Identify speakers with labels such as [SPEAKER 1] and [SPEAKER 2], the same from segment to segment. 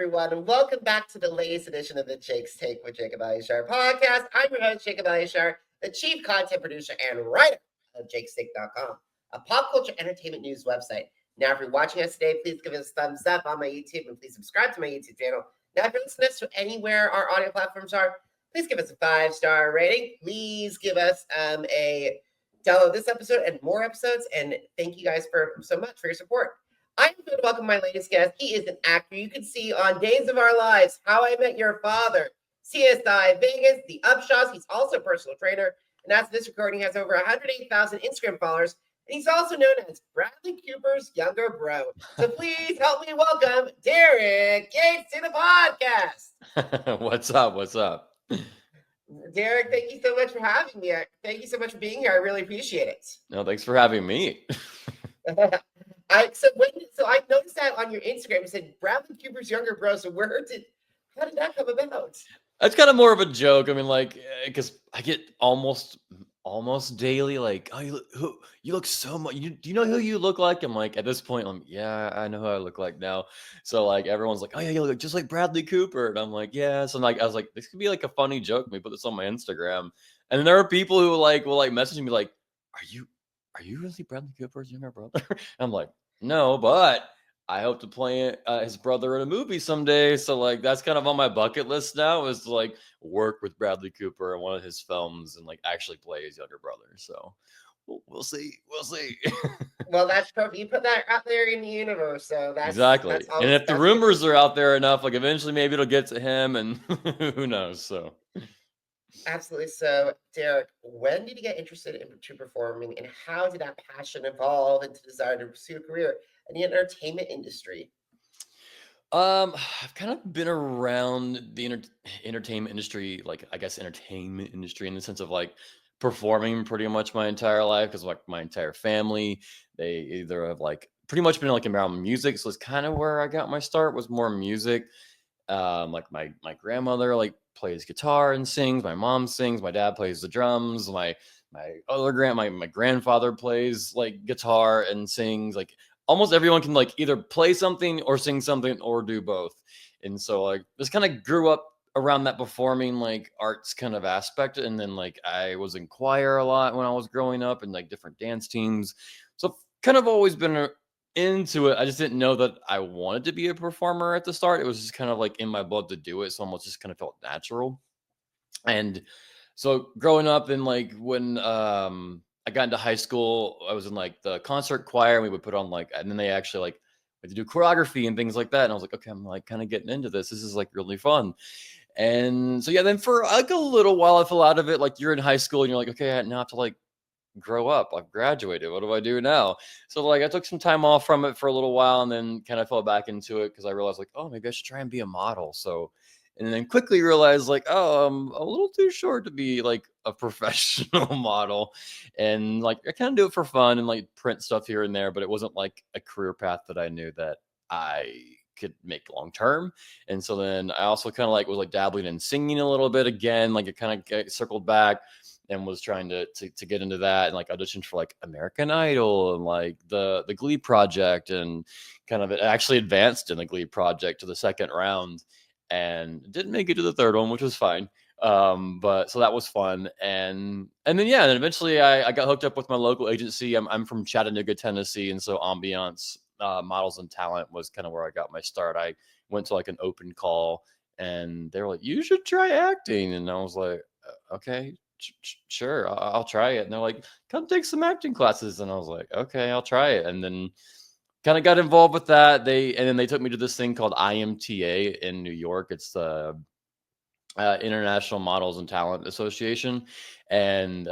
[SPEAKER 1] everyone, and welcome back to the latest edition of the Jake's Take with Jacob Elyachar Podcast. I'm your host, Jacob Elyachar, the chief content producer and writer of jakestake.com, a pop culture entertainment news website. Now, if you're watching us today, please give us a thumbs up on my YouTube and please subscribe to my YouTube channel. Now, if you're listening to us anywhere our audio platforms are, please give us a 5-star rating. Please give us a download this episode and more episodes. And thank you guys so much for your support. I'm going to welcome my latest guest. He is an actor you can see on Days of Our Lives, How I Met Your Father, CSI Vegas, The Upshaws. He's also a personal trainer. And as of this recording, he has over 108,000 Instagram followers. And he's also known as Bradley Cooper's younger bro. So please help me welcome Derek Yates to the podcast.
[SPEAKER 2] What's up? What's up?
[SPEAKER 1] Derek, thank you so much for having me. Thank you so much for being here. I really appreciate it.
[SPEAKER 2] No, thanks for having me.
[SPEAKER 1] So I noticed that on your Instagram, you said Bradley Cooper's younger bro. So how did that come about?
[SPEAKER 2] It's kind of more of a joke. I mean, like, because I get almost daily, like, oh, you look so much. Do you know who you look like? I'm like, at this point, yeah, I know who I look like now. So like, everyone's like, oh yeah, you look just like Bradley Cooper, and I'm like, yeah. So like, I was like, this could be like a funny joke. Let me put this on my Instagram, and then there are people who will message me like, are you really Bradley Cooper's younger brother? I'm like, no, but I hope to play his brother in a movie someday. So like, that's kind of on my bucket list now, is to like work with Bradley Cooper in one of his films and like actually play his younger brother. So we'll see.
[SPEAKER 1] Well, that's perfect. You put that out there in the universe, so that's
[SPEAKER 2] exactly.
[SPEAKER 1] That's
[SPEAKER 2] and if the rumors are out there enough, like eventually maybe it'll get to him, and who knows? So.
[SPEAKER 1] Absolutely. So, Derek, when did you get interested into performing, and how did that passion evolve into desire to pursue a career in the entertainment industry?
[SPEAKER 2] I've kind of been around the entertainment industry, like I guess entertainment industry in the sense of like performing pretty much my entire life, because like my entire family, they either have like pretty much been like around music. So it's kind of where I got my start, was more music. Like my grandmother like plays guitar and sings, my mom sings, my dad plays the drums, my grandfather plays like guitar and sings. Like almost everyone can like either play something or sing something or do both. And so like this kind of grew up around that performing like arts kind of aspect. And then like I was in choir a lot when I was growing up, and like different dance teams. So kind of always been into it. I just didn't know that I wanted to be a performer at the start. It was just kind of like in my blood to do it. So almost just kind of felt natural. And so growing up, and like when I got into high school, I was in like the concert choir, and we would put on like, and then they actually like had to do choreography and things like that. And I was like, okay, I'm like kind of getting into this. This is like really fun. And so yeah, then for like a little while I fell out of it. Like you're in high school and you're like, okay, now I have to like grow up. I've graduated. What do I do now? So like I took some time off from it for a little while, and then kind of fell back into it because I realized like, oh, maybe I should try and be a model. So, and then quickly realized like, oh, I'm a little too short to be like a professional model. And like I kind of do it for fun and like print stuff here and there, but it wasn't like a career path that I knew that I could make long term. And so then I also kind of like was like dabbling in singing a little bit again. Like it kind of circled back, and was trying to get into that, and like auditioned for like American Idol and like the Glee project, and kind of actually advanced in the Glee project to the second round, and didn't make it to the third one, which was fine. But so that was fun. And then yeah, and eventually I got hooked up with my local agency. I'm from Chattanooga, Tennessee, and so Ambiance Models and Talent was kind of where I got my start. I went to like an open call, and they were like, you should try acting. And I was like, okay, sure, I'll try it. And they're like, come take some acting classes. And I was like, okay, I'll try it. And then kind of got involved with that. And then they took me to this thing called IMTA in New York. It's the International Models and Talent Association. And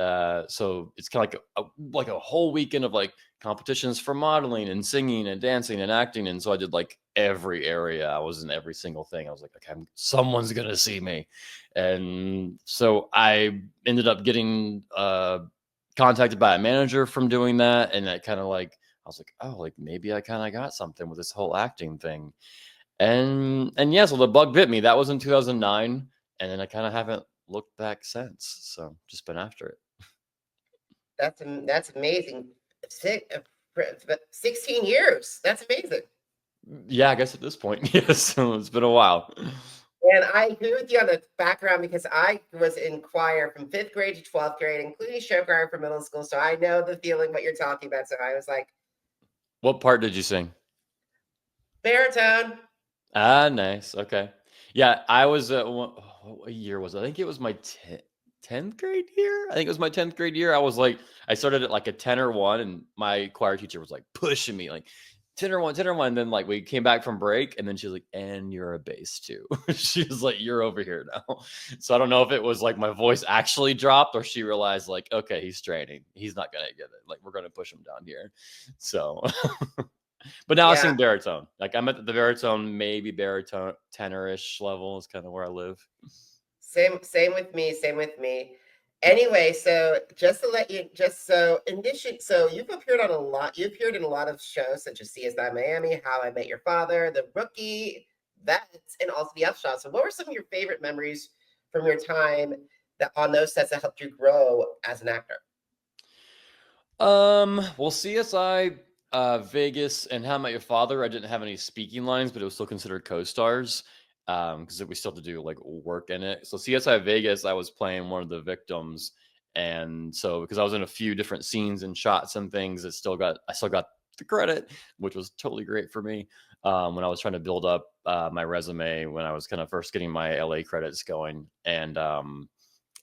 [SPEAKER 2] so it's kind of like a whole weekend of like competitions for modeling and singing and dancing and acting. And so I did like every area. I was in every single thing. I was like, okay, someone's going to see me. And so I ended up getting contacted by a manager from doing that. And that kind of like, I was like, oh, like maybe I kind of got something with this whole acting thing. And yeah, so the bug bit me. That was in 2009. And then I kind of haven't looked back since. So just been after it.
[SPEAKER 1] That's amazing. 16 years. That's amazing.
[SPEAKER 2] Yeah, I guess at this point, yes. So it's been a while.
[SPEAKER 1] And I agree with you on the background because I was in choir from 5th grade to 12th grade, including show choir for middle school. So I know the feeling what you're talking about. So I was like,
[SPEAKER 2] What part did you sing?
[SPEAKER 1] baritone.
[SPEAKER 2] Ah, nice. Okay. Yeah, I was what year was it? I think it was my 10th grade year. I think it was my 10th grade year. I started at like a tenor one, and my choir teacher was like pushing me, like tenor one, tenor one. And then like we came back from break, and then she was like, and you're a bass too. She was like, you're over here now. So I don't know if it was like my voice actually dropped, or she realized like, okay, he's straining. He's not gonna get it. Like we're gonna push him down here. So but now I
[SPEAKER 1] Yeah,
[SPEAKER 2] sing baritone. Like I'm at the baritone, maybe baritone tenorish level is kind of where I live.
[SPEAKER 1] same with me. Same with me. Anyway, so just to let you, just so in this, so you've appeared on a lot. You appeared in a lot of shows such as CSI Miami, How I Met Your Father, The Rookie, Vets, and also The Upshot. So, what were some of your favorite memories from your time that on those sets that helped you grow as an actor?
[SPEAKER 2] Well, CSI Vegas and How I Met Your Father, I didn't have any speaking lines, but it was still considered co-stars. Because we still have to do like work in it. So CSI Vegas, I was playing one of the victims. And so because I was in a few different scenes and shots and things, I still got the credit, which was totally great for me. When I was trying to build up my resume when I was kind of first getting my LA credits going. And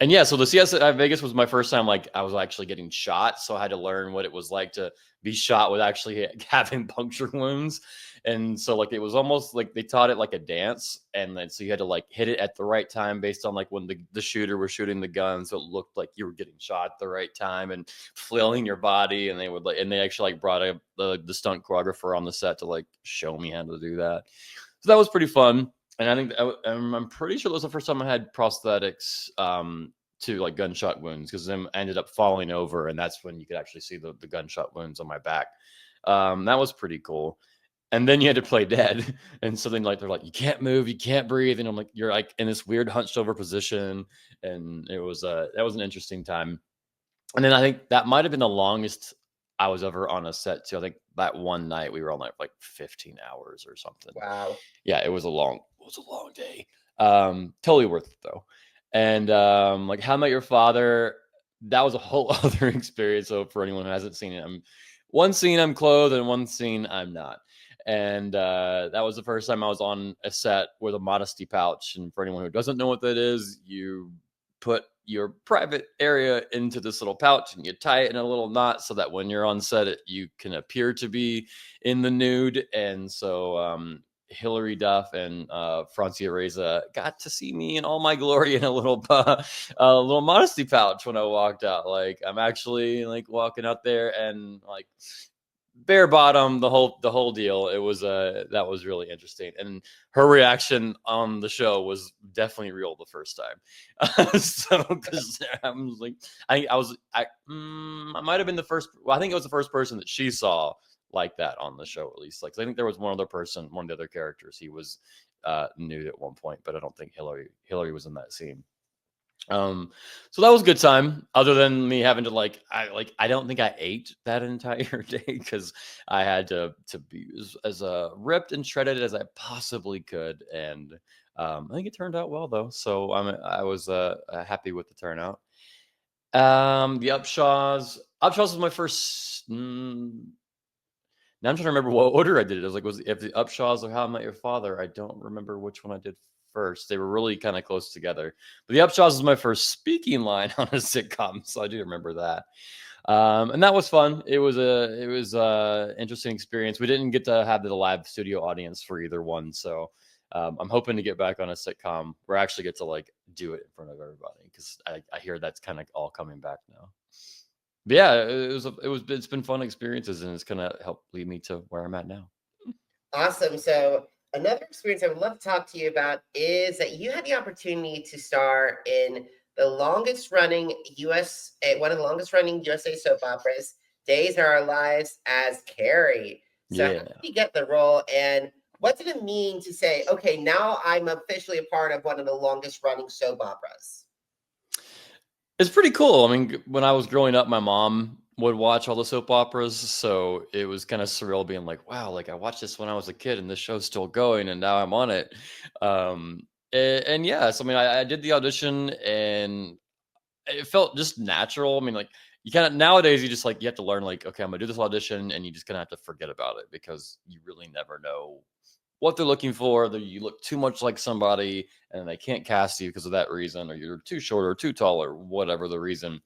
[SPEAKER 2] yeah, so the CSI Vegas was my first time like I was actually getting shot, so I had to learn what it was like to be shot with actually having puncture wounds. And so like it was almost like they taught it like a dance, and then so you had to like hit it at the right time based on like when the shooter was shooting the gun, so it looked like you were getting shot at the right time and flailing your body. And they actually like brought the stunt choreographer on the set to like show me how to do that. So that was pretty fun. And I think I'm pretty sure that was the first time I had prosthetics to like gunshot wounds, because then I ended up falling over, and that's when you could actually see the gunshot wounds on my back. That was pretty cool. And then you had to play dead, and so then like they're like, you can't move, you can't breathe, and I'm like, you're like in this weird hunched over position, and it was that was an interesting time. And then I think that might have been the longest I was ever on a set too. I think that one night we were on like 15 hours or something.
[SPEAKER 1] Wow.
[SPEAKER 2] Yeah, it was a long day. Totally worth it though. And like How I Met Your Father, that was a whole other experience. So for anyone who hasn't seen it, one scene I'm clothed and one scene I'm not. And that was the first time I was on a set with a modesty pouch. And for anyone who doesn't know what that is, you put your private area into this little pouch and you tie it in a little knot so that when you're on set, you can appear to be in the nude. And so Hilary Duff and Francia Reza got to see me in all my glory in a little modesty pouch when I walked out. Like I'm actually like walking out there and like bare bottom, the whole deal. It was that was really interesting, and her reaction on the show was definitely real the first time. So because I was like, I might have been the first. Well, I think it was the first person that she saw like that on the show, at least. Like I think there was one other person, one of the other characters. He was nude at one point, but I don't think Hillary was in that scene. So that was a good time. Other than me having to I don't think I ate that entire day because I had to be as ripped and shredded as I possibly could. And I think it turned out well though. So I was happy with the turnout. The Upshaws was my first. Now I'm trying to remember what order I did it. I was like, was if the Upshaws or How I Met Your Father? I don't remember which one I did first. They were really kind of close together. But the Upshaws was my first speaking line on a sitcom, so I do remember that. And that was fun. It was a interesting experience. We didn't get to have the live studio audience for either one, so I'm hoping to get back on a sitcom where I actually get to like do it in front of everybody, because I hear that's kind of all coming back now. But yeah, it's been fun experiences, and it's gonna help lead me to where I'm at now.
[SPEAKER 1] Awesome. So another experience I would love to talk to you about is that you had the opportunity to star in the longest running one of the longest running USA soap operas, Days of Our Lives, as Kerry. So how
[SPEAKER 2] Yeah.
[SPEAKER 1] did you get the role, and what did it mean to say, okay, now I'm officially a part of one of the longest running soap operas?
[SPEAKER 2] It's pretty cool. I mean, when I was growing up, my mom would watch all the soap operas, so it was kind of surreal being like, wow, like I watched this when I was a kid and this show's still going and now I'm on it. Um, and yeah, so I mean, I did the audition and it felt just natural. I mean, like you kind of nowadays you just like you have to learn like, okay, I'm gonna do this audition, and you just kind of have to forget about it because you really never know what they're looking for. That you look too much like somebody and they can't cast you because of that reason, or you're too short or too tall or whatever the reason.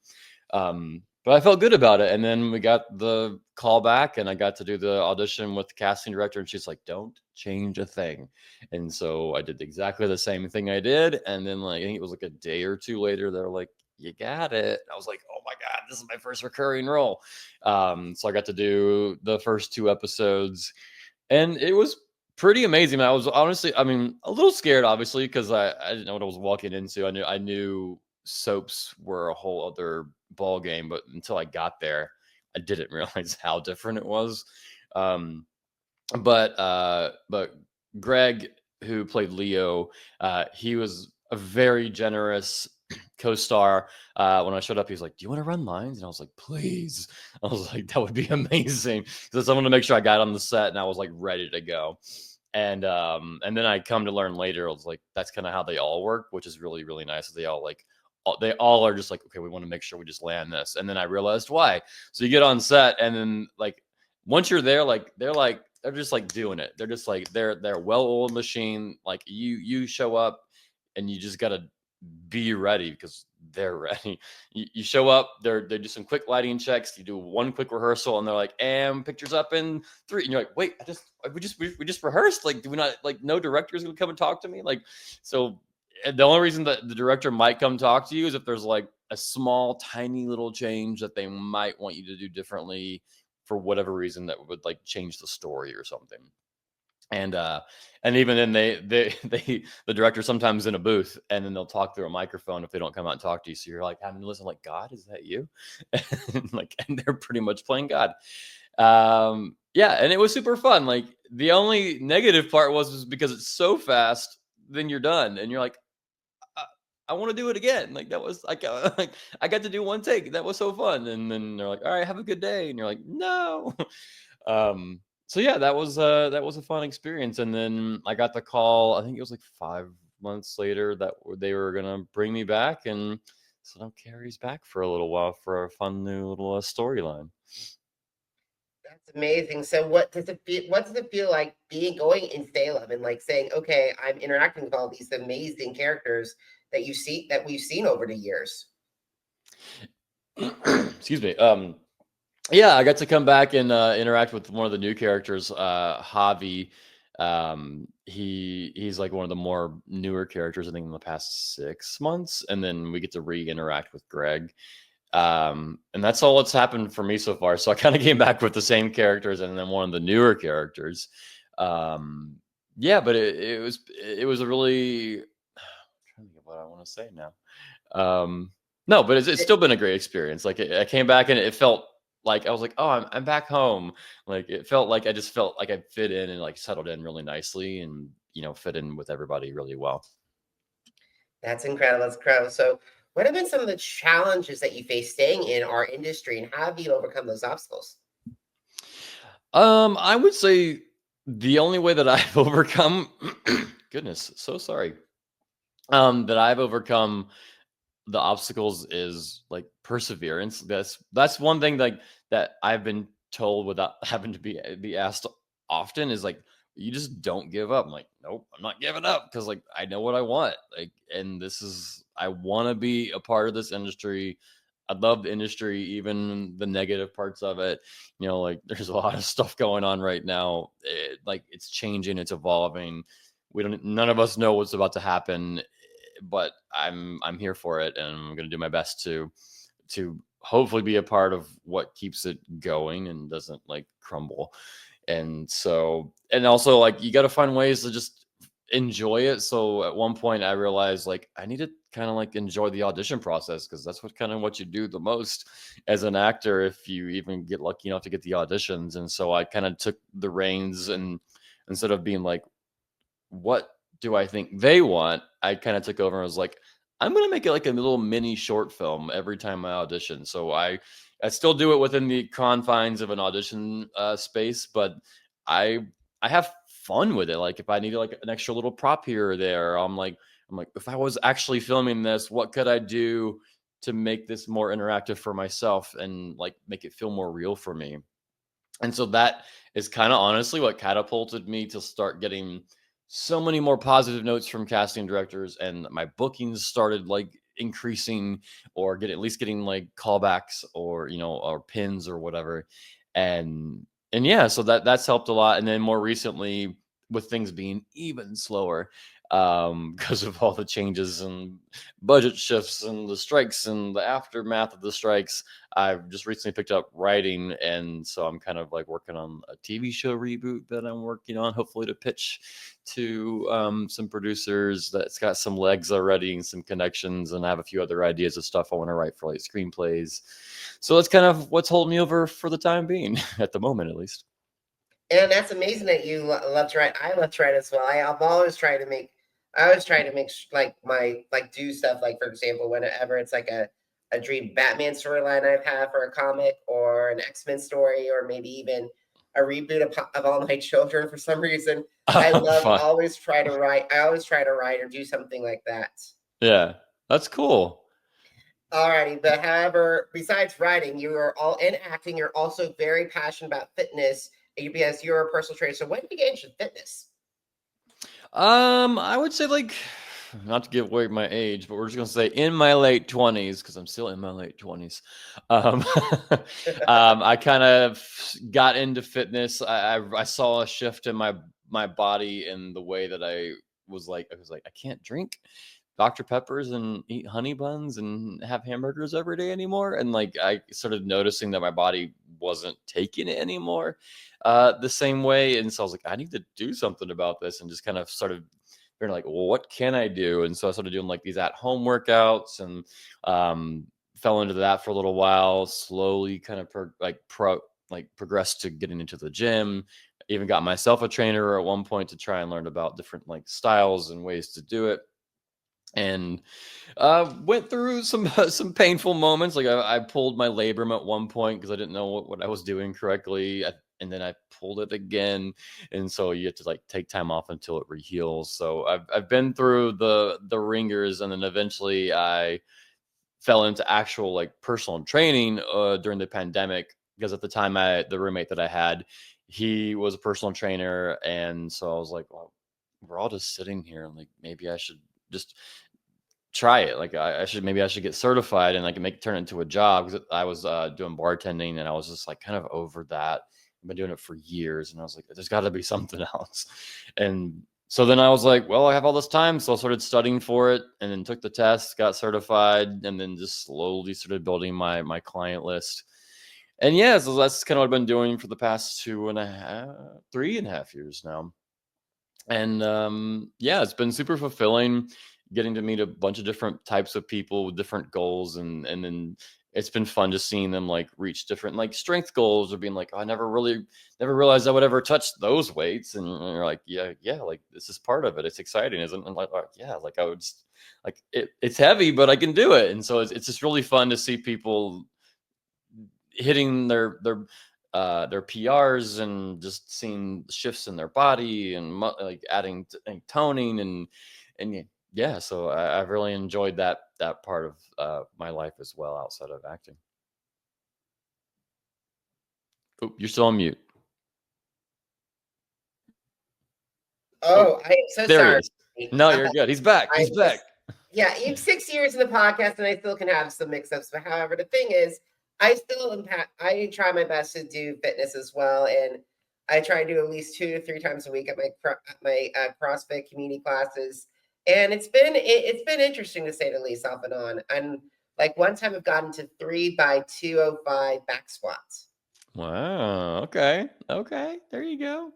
[SPEAKER 2] But I felt good about it. And then we got the call back and I got to do the audition with the casting director. And she's like, don't change a thing. And so I did exactly the same thing I did. And then, like, I think it was like a day or two later, they're like, you got it. I was like, oh my God, this is my first recurring role. So I got to do the first 2 episodes and it was pretty amazing. I was honestly, I mean, a little scared, obviously, because I didn't know what I was walking into. I knew soaps were a whole other ball game, but until I got there, I didn't realize how different it was. Um, but Greg, who played Leo, he was a very generous co-star. When I showed up, he was like, "Do you want to run lines?" And I was like, "Please." I was like, "That would be amazing." Because I wanted to make sure I got on the set and I was like ready to go. And then I come to learn later, I was like, that's kind of how they all work, which is really really nice. They all are just like, okay, we want to make sure we just land this. And then I realized why. So you get on set, and then like once you're there, they're just like doing it. They're just like they're well-oiled machine. Like you show up and you just gotta be ready because they're ready. You show up, they do some quick lighting checks, you do one quick rehearsal, and they're like, and pictures up in 3. And you're like, wait, we just rehearsed. Like, do we not like no director's gonna come and talk to me? Like, so the only reason that the director might come talk to you is if there's like a small, tiny little change that they might want you to do differently for whatever reason that would like change the story or something. And even then they the director sometimes in a booth and then they'll talk through a microphone if they don't come out and talk to you. So you're like having to listen like, God, is that you? And they're pretty much playing God. Yeah, and it was super fun. Like the only negative part was because it's so fast, then you're done and you're like, I want to do it again. Like that was like, like I got to do one take. That was so fun. And then they're like, all right, have a good day. And you're like, no. So yeah, that was a fun experience. And then I got the call. I think it was like 5 months later that they were gonna bring me back, and so now Kerry's back for a little while for a fun new little storyline.
[SPEAKER 1] That's amazing. So what does it feel? What does it feel like being going in Salem and like saying, okay, I'm interacting with all these amazing characters that you see that we've seen over the years?
[SPEAKER 2] Excuse me. Yeah, I got to come back and interact with one of the new characters, Javi. He's like one of the more newer characters, I think, in the past 6 months, and then we get to re-interact with Greg. And that's all that's happened for me so far. So I kind of came back with the same characters and then one of the newer characters. Yeah, but it was a really I'm trying to think of what I want to say now. No, but it's still been a great experience. Like I came back and it felt like I was like, oh, I'm back home. Like it felt like I just felt like I fit in and like settled in really nicely and fit in with everybody really well.
[SPEAKER 1] That's incredible. That's incredible. So, what have been some of the challenges that you face staying in our industry, and how have you overcome those obstacles?
[SPEAKER 2] I would say the only way that I've overcome goodness, so sorry. That I've overcome the obstacles is like perseverance. That's one thing like that I've been told without having to be asked often is like you just don't give up. I'm like, nope, I'm not giving up because like I know what I want. Like, and this is I want to be a part of this industry. I love the industry, even the negative parts of it. Like there's a lot of stuff going on right now. Like it's changing, it's evolving. None of us know what's about to happen, but I'm here for it, and I'm going to do my best to hopefully be a part of what keeps it going and doesn't like crumble. And so, and also like you got to find ways to just enjoy it. So at one point I realized like I need to kind of like enjoy the audition process because that's what you do the most as an actor if you even get lucky enough to get the auditions. And so I kind of took the reins, and instead of being like, what do I think they want? I kind of took over and was like, I'm gonna make it like a little mini short film every time I audition. So I I still do it within the confines of an audition space, but I have fun with it. Like if I needed like an extra little prop here or there, I'm like, if I was actually filming this, what could I do to make this more interactive for myself and like make it feel more real for me? And so that is kind of honestly what catapulted me to start getting so many more positive notes from casting directors, and my bookings started like increasing, or at least getting like callbacks, or or pins or whatever. And yeah, so that's helped a lot. And then more recently, with things being even slower, because of all the changes and budget shifts and the strikes and the aftermath of the strikes, I've just recently picked up writing, and so I'm kind of like working on a TV show reboot that I'm working on, hopefully to pitch to some producers that's got some legs already and some connections, and I have a few other ideas of stuff I want to write for like screenplays. So that's kind of what's holding me over for the time being, at the moment at least.
[SPEAKER 1] And that's amazing that you love to write. I love to write as well. I've always tried to make. I always try to make do stuff like, for example, whenever it's like a dream Batman storyline I've had for a comic, or an X-Men story, or maybe even a reboot of All My Children. For some reason, I love
[SPEAKER 2] Fun.
[SPEAKER 1] always try to write. I always try to write or do something like that.
[SPEAKER 2] Yeah, that's cool.
[SPEAKER 1] Alrighty, but however, besides writing, you are all in acting. You're also very passionate about fitness because you're a personal trainer. So when did you get into fitness?
[SPEAKER 2] I would say, like, not to give away my age, but we're just gonna say in my late 20s, because I'm still in my late 20s. Um, I kind of got into fitness. I saw a shift in my body, in the way that I was like, I can't drink Dr. Peppers and eat honey buns and have hamburgers every day anymore. And like I started noticing that my body wasn't taking it anymore the same way. And so I was like, I need to do something about this, and just kind of started being like, well, what can I do? And so I started doing like these at-home workouts, and fell into that for a little while, slowly kind of progressed to getting into the gym. Even got myself a trainer at one point to try and learn about different like styles and ways to do it. And went through some some painful moments. Like I pulled my labrum at one point because I didn't know what I was doing correctly. And then I pulled it again, and so you have to like take time off until it reheals. So I've been through the ringers, and then eventually I fell into actual like personal training during the pandemic, because at the time the roommate that I had, he was a personal trainer, and so I was like, well, we're all just sitting here, and like maybe I should just try it. Like I should get certified, and I can turn it into a job, because I was doing bartending, and I was just like kind of over that. I've been doing it for years, and I was like, there's got to be something else. And so then I was like, well, I have all this time, so I started studying for it, and then took the test, got certified, and then just slowly started building my client list. And yeah, so that's kind of what I've been doing for the past 3.5 years now. And yeah, it's been super fulfilling, getting to meet a bunch of different types of people with different goals, and then it's been fun just seeing them like reach different like strength goals, or being like, oh, I never realized I would ever touch those weights. And you're like, yeah, like this is part of it, it's exciting, isn't it? And like, yeah, like I would just like it's heavy, but I can do it. And so it's just really fun to see people hitting their PRs, and just seeing shifts in their body, and like adding and toning, and yeah. So I've really enjoyed that part of my life as well, outside of acting. Oh, you're still on mute. Oh,
[SPEAKER 1] Oh, I am so
[SPEAKER 2] there he
[SPEAKER 1] sorry.
[SPEAKER 2] is. No, you're good. He's back.
[SPEAKER 1] I
[SPEAKER 2] He's back.
[SPEAKER 1] just, yeah, you've 6 years in the podcast, and I still can have some mix-ups. But however, the thing is, I try my best to do fitness as well, and I try to do at least 2 to 3 times a week at my CrossFit community classes. And it's been interesting, to say the least, off and on. And like one time I've gotten to 3 by 205 back squats.
[SPEAKER 2] Wow. Okay. Okay. There you go. And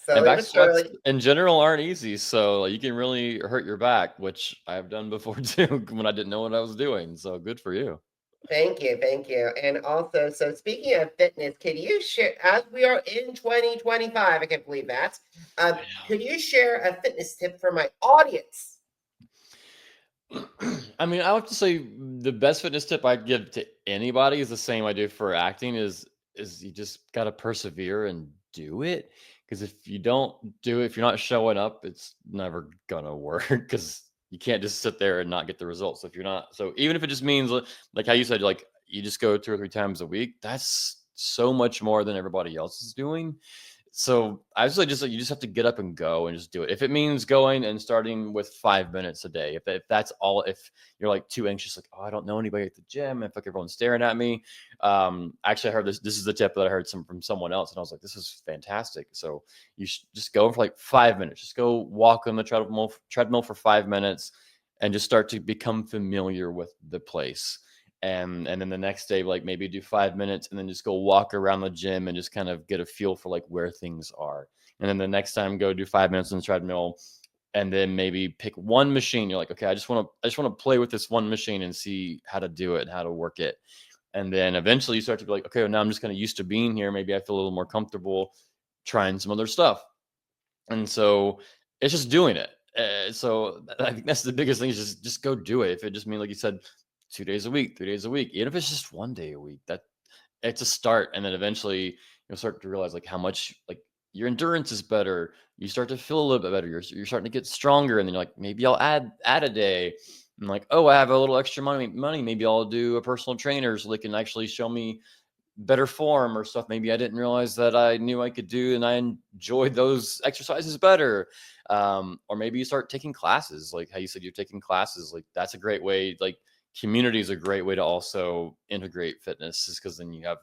[SPEAKER 1] Slowly
[SPEAKER 2] back
[SPEAKER 1] but
[SPEAKER 2] squats
[SPEAKER 1] surely.
[SPEAKER 2] in general aren't easy, so you can really hurt your back, which I've done before too, when I didn't know what I was doing. So good for you.
[SPEAKER 1] Thank you, thank you. And also, so speaking of fitness, could you share, as we are in 2025, I can't believe that, could you share a fitness tip for my audience?
[SPEAKER 2] I mean, I would to say the best fitness tip I'd give to anybody is the same I do for acting is you just gotta persevere and do it. Because if you don't do it, if you're not showing up, it's never gonna work. Because you can't just sit there and not get the results. If you're not, so even if it just means like how you said, like you just go 2 or 3 times a week, that's so much more than everybody else is doing. So I was like, just like you just have to get up and go and just do it. If it means going and starting with 5 minutes a day, if that's all, if you're like too anxious, like, oh, I don't know anybody at the gym, if like everyone's staring at me. Actually, I heard this. This is the tip that I heard from someone else, and I was like, this is fantastic. So you should just go for like 5 minutes. Just go walk on the treadmill for 5 minutes, and just start to become familiar with the place. And then the next day, like maybe do 5 minutes and then just go walk around the gym and just kind of get a feel for like where things are. And then the next time go do 5 minutes on the treadmill, and then maybe pick one machine. You're like, okay, I just want to play with this one machine and see how to do it and how to work it. And then eventually you start to be like, okay, well, now I'm just kind of used to being here. Maybe I feel a little more comfortable trying some other stuff. And so it's just doing it. So I think that's the biggest thing is just go do it. If it just means, like you said, 2 days a week, 3 days a week, even if it's just 1 day a week, that it's a start. And then eventually you'll start to realize like how much like your endurance is better. You start to feel a little bit better. You're starting to get stronger. And then you're like, maybe I'll add a day. And like, oh, I have a little extra money. Maybe I'll do a personal trainer so they can actually show me better form or stuff maybe I didn't realize that I knew I could do and I enjoyed those exercises better. Or maybe you start taking classes, like how you said you're taking classes. Like that's a great way. Like community is a great way to also integrate fitness, is because then you have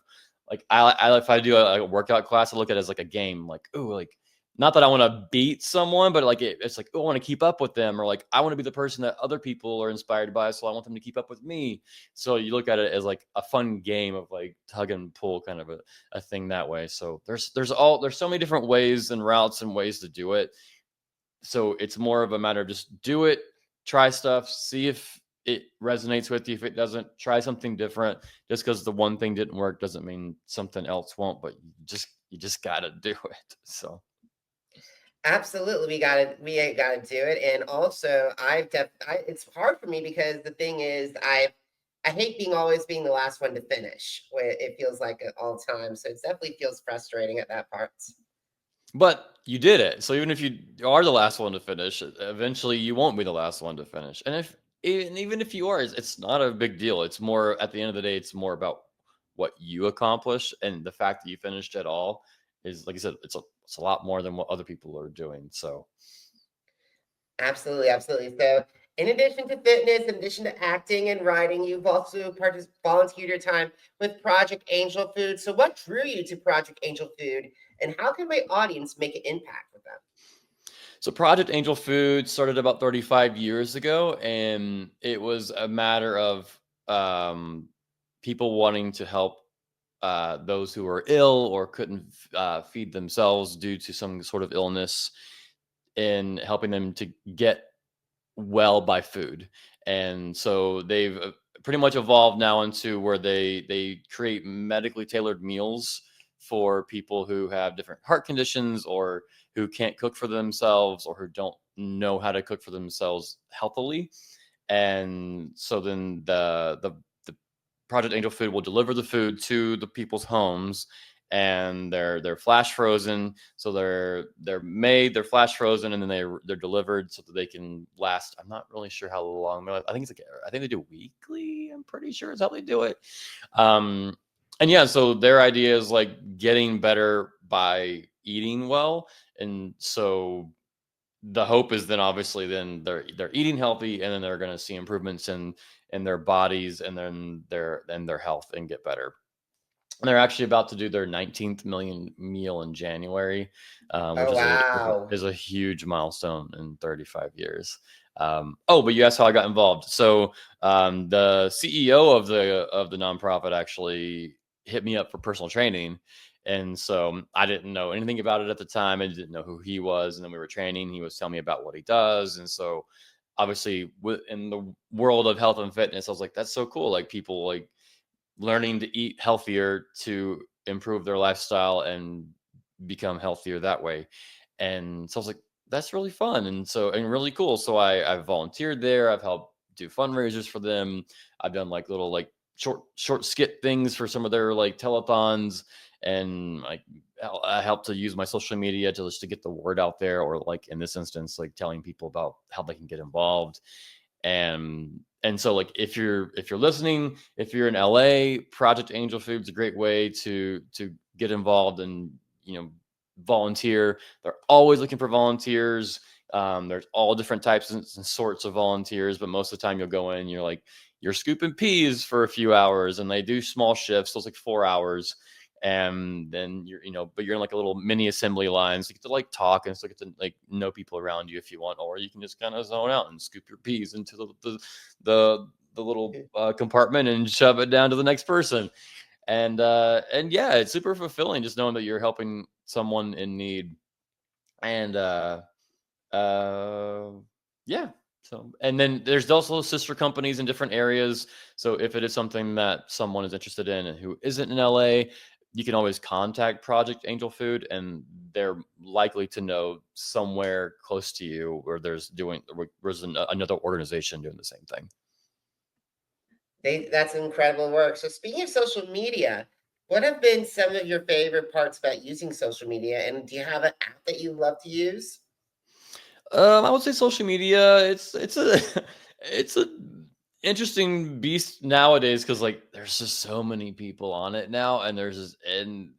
[SPEAKER 2] like I if I do a workout class, I look at it as like a game. Like, oh, like not that I want to beat someone, but like it's like, oh, I want to keep up with them, or like I want to be the person that other people are inspired by, so I want them to keep up with me. So you look at it as like a fun game of like tug and pull kind of a thing that way. So there's so many different ways and routes and ways to do it. So it's more of a matter of just do it, try stuff, see if it resonates with you. If it doesn't, try something different. Just because the one thing didn't work doesn't mean something else won't, but you just gotta do it. So
[SPEAKER 1] Absolutely, we gotta do it. And also, it's hard for me because the thing is, I hate being the last one to finish. Where it feels like at all times, so it definitely feels frustrating at that part.
[SPEAKER 2] but you did it. So even if you are the last one to finish, eventually you won't be the last one to finish. And even if you are, it's not a big deal. It's more at the end of the day, it's more about what you accomplish, and the fact that you finished at all is, like I said, it's a lot more than what other people are doing. So
[SPEAKER 1] Absolutely, absolutely. So, in addition to fitness, in addition to acting and writing, you've also volunteered your time with Project Angel Food. So, what drew you to Project Angel Food, and how can my audience make an impact with them?
[SPEAKER 2] So Project Angel Food started about 35 years ago, and it was a matter of um, people wanting to help those who were ill or couldn't feed themselves due to some sort of illness, and helping them to get well by food. And so they've pretty much evolved now into where they create medically tailored meals for people who have different heart conditions, or who can't cook for themselves, or who don't know how to cook for themselves healthily. And so then the Project Angel Food will deliver the food to the people's homes, and they're flash frozen. So they're flash frozen, and then they're delivered so that they can last. I'm not really sure how long. I think it's like, I think they do weekly. I'm pretty sure is how they do it. Um, and yeah, so their idea is like getting better by eating well, and so the hope is then obviously then they're eating healthy, and then they're going to see improvements in their bodies, and then their health, and get better. And they're actually about to do their 19th million meal in January, which
[SPEAKER 1] Oh, wow.
[SPEAKER 2] is a huge milestone in 35 years. Oh, but you asked how I got involved. So the CEO of the nonprofit actually hit me up for personal training, and so I didn't know anything about it at the time. I didn't know who he was, and then we were training. He was telling me about what he does, and so obviously in the world of health and fitness, I was like, that's so cool. Like people like learning to eat healthier to improve their lifestyle and become healthier that way. And so I was like, that's really fun. And really cool. So I volunteered there. I've helped do fundraisers for them. I've done like little like short skit things for some of their like telethons, and like I help to use my social media to just to get the word out there, or like in this instance, like telling people about how they can get involved. And so like if you're listening, if you're in LA, Project Angel Food's a great way to get involved and volunteer. They're always looking for volunteers. There's all different types and sorts of volunteers, but most of the time you'll go in and you're scooping peas for a few hours, and they do small shifts, so it's like 4 hours. And then but you're in like a little mini assembly line, so you get to like talk and so get to like know people around you if you want, or you can just kind of zone out and scoop your peas into the little compartment and shove it down to the next person. And yeah, it's super fulfilling just knowing that you're helping someone in need. And yeah. So, and then there's also sister companies in different areas. So if it is something that someone is interested in and who isn't in LA, you can always contact Project Angel Food, and they're likely to know somewhere close to you where there's another organization doing the same thing.
[SPEAKER 1] That's incredible work. So speaking of social media, what have been some of your favorite parts about using social media? And do you have an app that you love to use?
[SPEAKER 2] I would say social media. It's a it's a interesting beast nowadays because like there's just so many people on it now, and and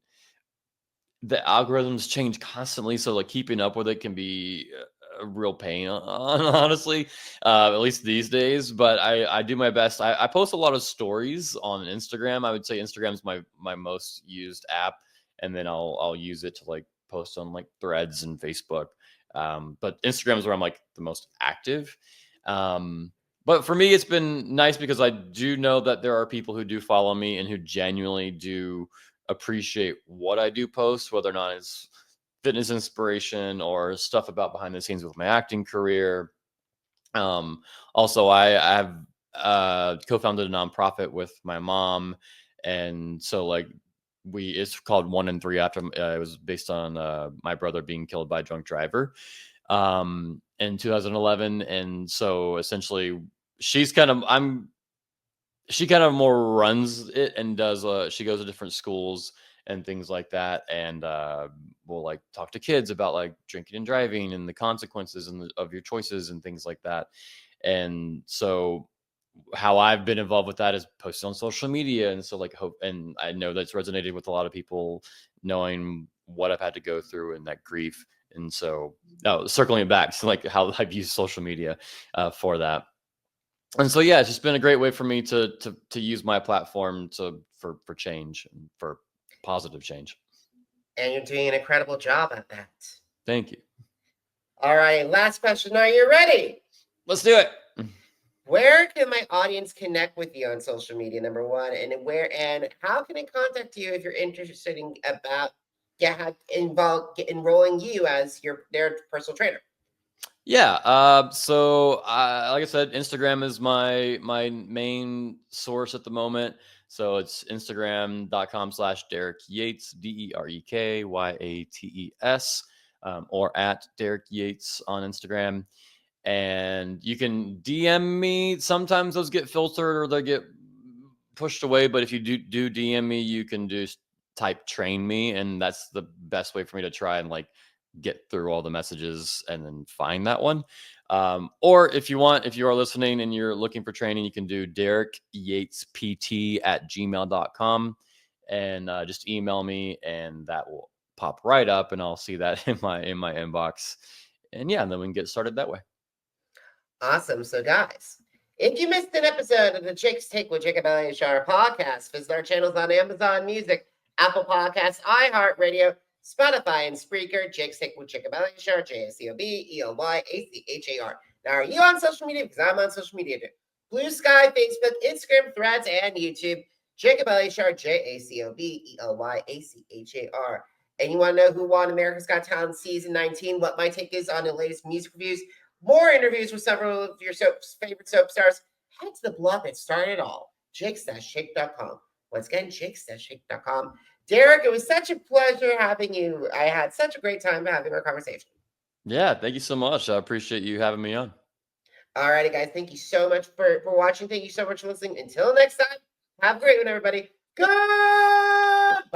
[SPEAKER 2] the algorithms change constantly. So like keeping up with it can be a real pain, honestly, at least these days. But I do my best. I post a lot of stories on Instagram. I would say Instagram is my most used app, and then I'll use it to like post on like Threads and Facebook. But Instagram is where I'm like the most active. But for me, it's been nice because I do know that there are people who do follow me and who genuinely do appreciate what I do post, whether or not it's fitness inspiration or stuff about behind the scenes with my acting career. Also, I have co-founded a nonprofit with my mom, and so like it's called 1 in 3 after it was based on my brother being killed by a drunk driver in 2011. And so essentially she kind of more runs it and does she goes to different schools and things like that, and we'll like talk to kids about like drinking and driving and the consequences of your choices and things like that. And so how I've been involved with that is posted on social media. And so like hope, and I know that's resonated with a lot of people knowing what I've had to go through and that grief. And so circling back to like how I've used social media for that. And so yeah, it's just been a great way for me to use my platform for change and for positive change.
[SPEAKER 1] And you're doing an incredible job at that.
[SPEAKER 2] Thank you.
[SPEAKER 1] All right, last question. Are you ready?
[SPEAKER 2] Let's do it.
[SPEAKER 1] Where can my audience connect with you on social media, number one, and how can they contact you if you're interested in enrolling you as their personal trainer?
[SPEAKER 2] Yeah. So like I said, Instagram is my main source at the moment. So it's Instagram.com/Derek Yates, DEREKYATES, or at Derek Yates on Instagram. And you can DM me. Sometimes those get filtered or they get pushed away. But if you do DM me, you can just type train me. And that's the best way for me to try and like get through all the messages and then find that one. Or if you are listening and you're looking for training, you can do DerekYatesPT@gmail.com and just email me, and that will pop right up and I'll see that in my inbox. And yeah, and then we can get started that way.
[SPEAKER 1] Awesome. So guys, if you missed an episode of the Jake's Take with Jacob Elyachar podcast, visit our channels on Amazon Music, Apple Podcasts, iHeartRadio, Spotify, and Spreaker. Jake's Take with Jacob Elyachar, JACOBELYACHAR. Now, are you on social media? Because I'm on social media too. Blue Sky, Facebook, Instagram, Threads, and YouTube. Jacob Elyachar, JACOBELYACHAR. And you want to know who won America's Got Talent Season 19? What my take is on the latest music reviews? More interviews with several of your favorite soap stars. Head to the blog that started it all, jakes-shake.com. Once again, jakes-shake.com. Derek, it was such a pleasure having you. I had such a great time having our conversation.
[SPEAKER 2] Yeah, thank you so much. I appreciate you having me on.
[SPEAKER 1] Alrighty, guys. Thank you so much for watching. Thank you so much for listening. Until next time, have a great one, everybody. Goodbye.